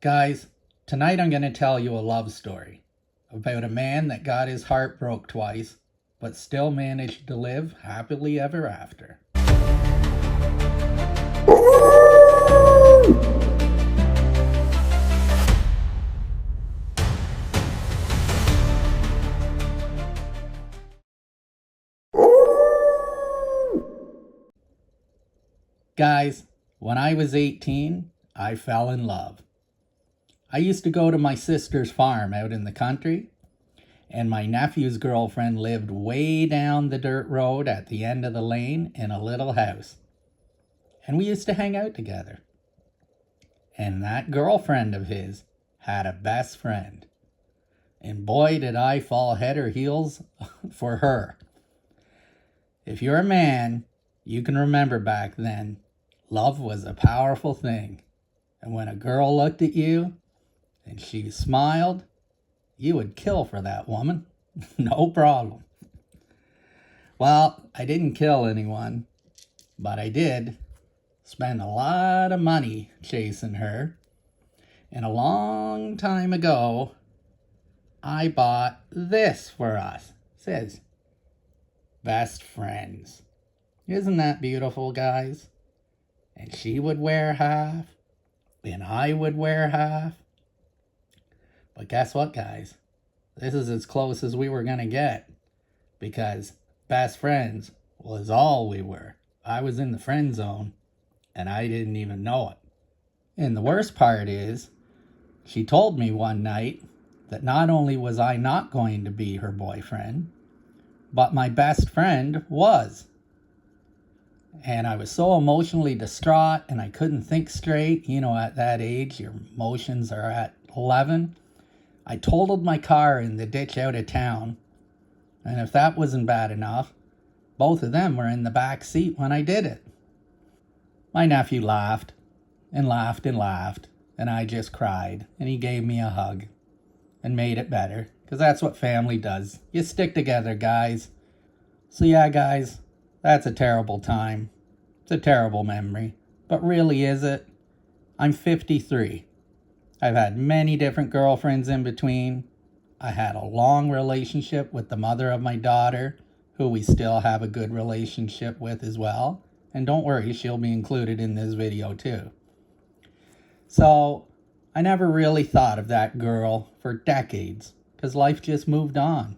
Guys, tonight I'm going to tell you a love story about a man that got his heart broke twice, but still managed to live happily ever after. Guys, when I was 18, I fell in love. I used to go to my sister's farm out in the country, and my nephew's girlfriend lived way down the dirt road at the end of the lane in a little house. And we used to hang out together. And that girlfriend of his had a best friend. And boy, did I fall head or heels for her. If you're a man, you can remember back then, love was a powerful thing. And when a girl looked at you and she smiled, you would kill for that woman. No problem. Well, I didn't kill anyone, but I did spend a lot of money chasing her. And a long time ago, I bought this for us. It says, best friends. Isn't that beautiful, guys? And she would wear half, and I would wear half. But guess what, guys? This is as close as we were going to get, because best friends was all we were. I was in the friend zone, and I didn't even know it. And the worst part is, she told me one night that not only was I not going to be her boyfriend, but my best friend was. And I was so emotionally distraught, and I couldn't think straight. You know, at that age, your emotions are at 11. I totaled my car in the ditch out of town. And if that wasn't bad enough, both of them were in the back seat when I did it. My nephew laughed and laughed and laughed, and I just cried, and he gave me a hug and made it better, because that's what family does. You stick together, guys. So yeah, guys, that's a terrible time. It's a terrible memory. But really, is it? I'm 53. I've had many different girlfriends in between. I had a long relationship with the mother of my daughter, who we still have a good relationship with as well. And don't worry, she'll be included in this video too. So I never really thought of that girl for decades, because life just moved on.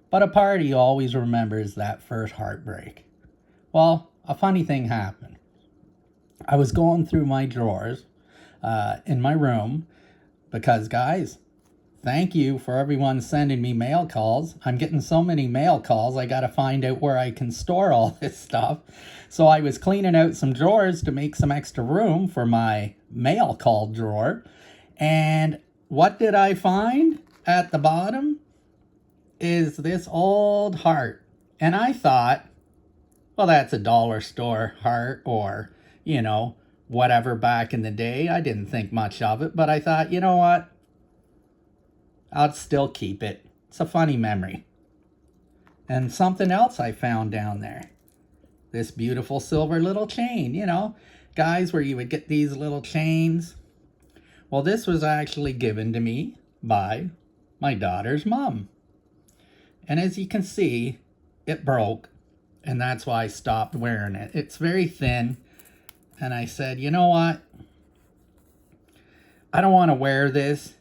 But a party always remembers that first heartbreak. Well, a funny thing happened. I was going through my drawers in my room because, guys, thank you for everyone sending me mail calls. I'm getting so many mail calls, I got to find out where I can store all this stuff. So I was cleaning out some drawers to make some extra room for my mail call drawer. And what did I find at the bottom? Is this old heart. And I thought, well, that's a dollar store heart, or, you know, whatever back in the day. I didn't think much of it, but I thought, you know what? I'll still keep it. It's a funny memory. And something else I found down there. This beautiful silver little chain, you know, guys, where you would get these little chains. Well, this was actually given to me by my daughter's mom. And as you can see, it broke, and that's why I stopped wearing it. It's very thin, and I said, you know what? I don't want to wear this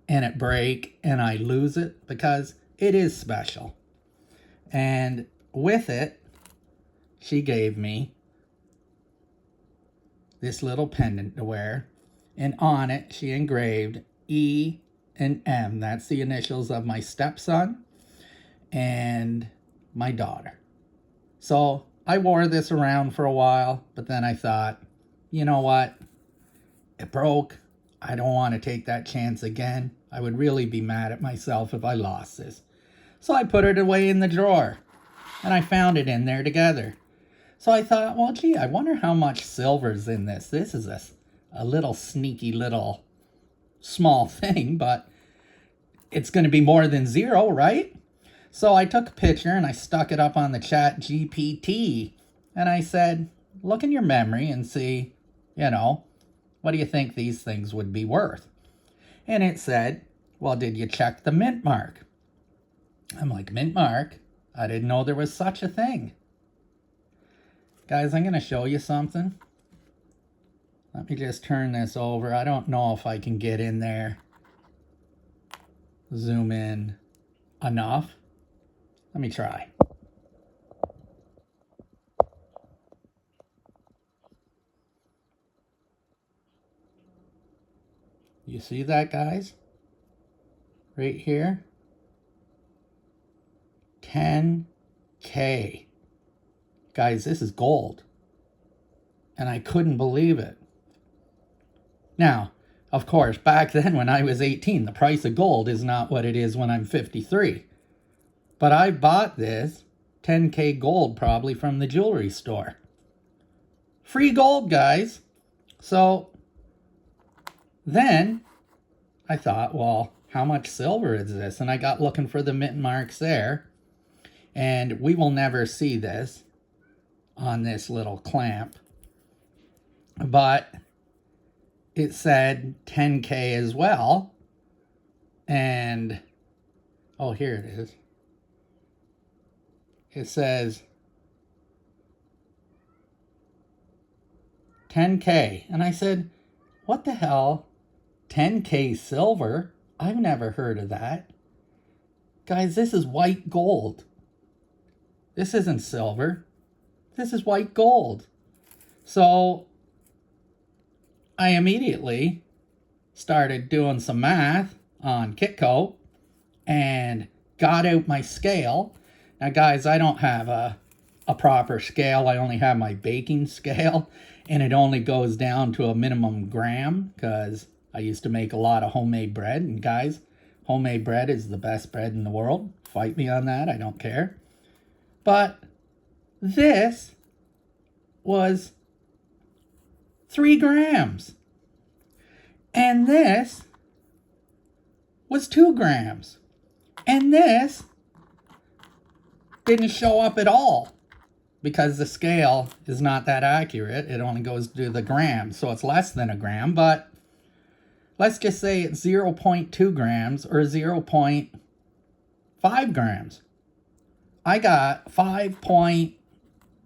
and it break and I lose it, because it is special. And with it, she gave me this little pendant to wear, and on it she engraved E and M. That's the initials of my stepson and my daughter. So I wore this around for a while, but then I thought, you know what? It broke. I don't want to take that chance again. I would really be mad at myself if I lost this. So I put it away in the drawer, and I found it in there together. So I thought, well, gee, I wonder how much silver's in this. This is a little sneaky little small thing, but it's going to be more than zero, right? So I took a picture and I stuck it up on the chat GPT, and I said, look in your memory and see, you know, what do you think these things would be worth? And it said, well, did you check the mint mark? I'm like, mint mark? I didn't know there was such a thing. Guys, I'm going to show you something. Let me just turn this over. I don't know if I can get in there. Zoom in enough. Let me try. You see that, guys? Right here. 10K. Guys, this is gold. And I couldn't believe it. Now, of course, back then when I was 18, the price of gold is not what it is when I'm 53. But I bought this 10K gold probably from the jewelry store. Free gold, guys. So then I thought, well, how much silver is this? And I got looking for the mint marks there. And we will never see this on this little clamp. But it said 10K as well. And, oh, here it is. It says 10K. And I said, what the hell? 10K silver? I've never heard of that. Guys, this is white gold. This isn't silver. This is white gold. So I immediately started doing some math on Kitco and got out my scale. Now, guys, I don't have a proper scale. I only have my baking scale, and it only goes down to a minimum gram because I used to make a lot of homemade bread. And guys, homemade bread is the best bread in the world. Fight me on that. I don't care. But this was 3 grams. And this was 2 grams. And this didn't show up at all because the scale is not that accurate. It only goes to the gram, so it's less than a gram. But let's just say it's 0.2 grams or 0.5 grams. I got 5 point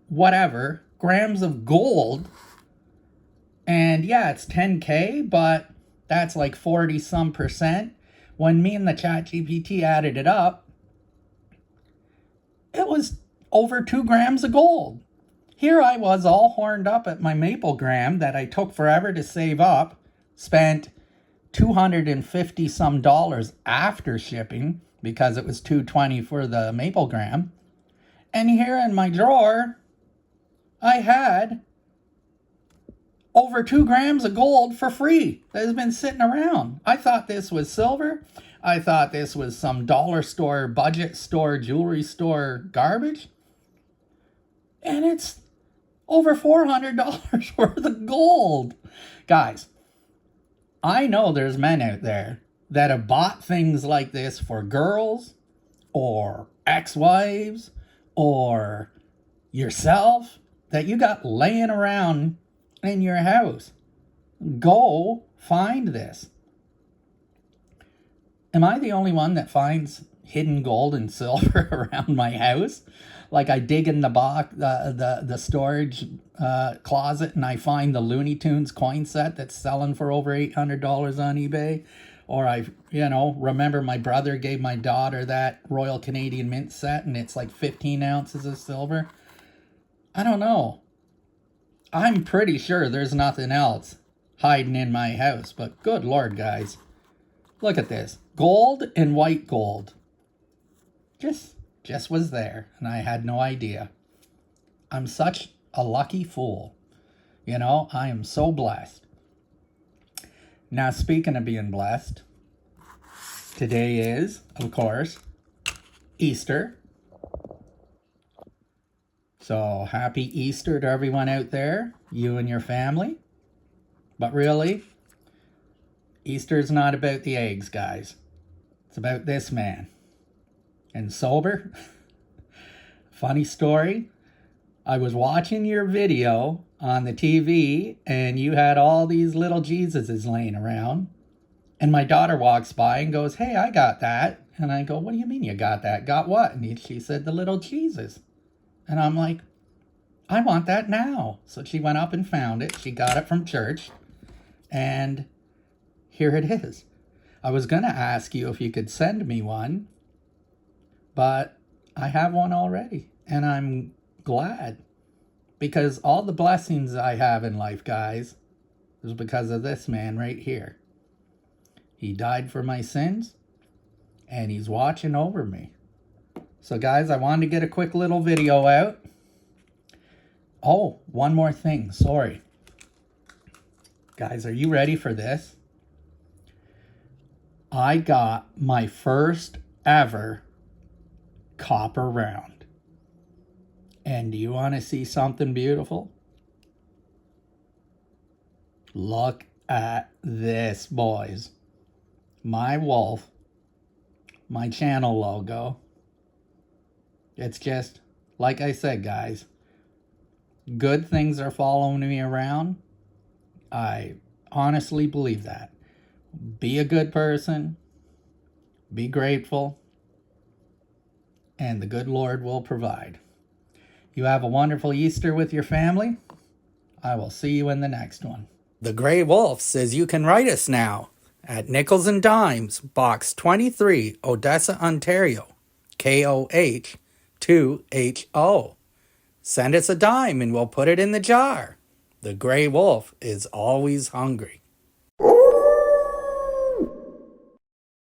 whatever grams of gold. And yeah, it's 10K, but that's like 40 some percent. When me and the ChatGPT added it up, it was over 2 grams of gold. Here I was all horned up at my maple gram that I took forever to save up, spent $250 some after shipping because it was $220 for the maple gram. And here in my drawer, I had over 2 grams of gold for free that has been sitting around. I thought this was silver. I thought this was some dollar store, budget store, jewelry store garbage. And it's over $400 worth of gold. Guys, I know there's men out there that have bought things like this for girls or ex-wives or yourself that you got laying around in your house. Go find this. Am I the only one that finds hidden gold and silver around my house? Like I dig in the box, the storage closet, and I find the Looney Tunes coin set that's selling for over $800 on eBay. Or I, remember my brother gave my daughter that Royal Canadian Mint set, and it's like 15 ounces of silver. I don't know. I'm pretty sure there's nothing else hiding in my house, but good Lord, guys. Look at this. Gold and white gold. Just was there, and I had no idea. I'm such a lucky fool. I am so blessed. Now, speaking of being blessed, today is, of course, Easter. So, happy Easter to everyone out there, you and your family. But really, Easter's not about the eggs, guys. It's about this man. And sober. Funny story. I was watching your video on the TV and you had all these little Jesuses laying around. And my daughter walks by and goes, "Hey, I got that." And I go, "What do you mean you got that? Got what?" And she said, "The little cheeses." And I'm like, "I want that now." So she went up and found it. She got it from church. And here it is. I was going to ask you if you could send me one, but I have one already. And I'm glad, because all the blessings I have in life, guys, is because of this man right here. He died for my sins, and he's watching over me. So guys, I wanted to get a quick little video out. Oh, one more thing. Sorry. Guys, are you ready for this? I got my first ever copper round. And do you want to see something beautiful? Look at this, boys. My wolf, my channel logo. It's just, like I said, guys, good things are following me around. I honestly believe that. Be a good person, be grateful, and the good Lord will provide. You have a wonderful Easter with your family. I will see you in the next one. The Grey Wolf says you can write us now at Nickels and Dimes, Box 23, Odessa, Ontario, KOH 2HO. Send us a dime and we'll put it in the jar. The Grey Wolf is always hungry.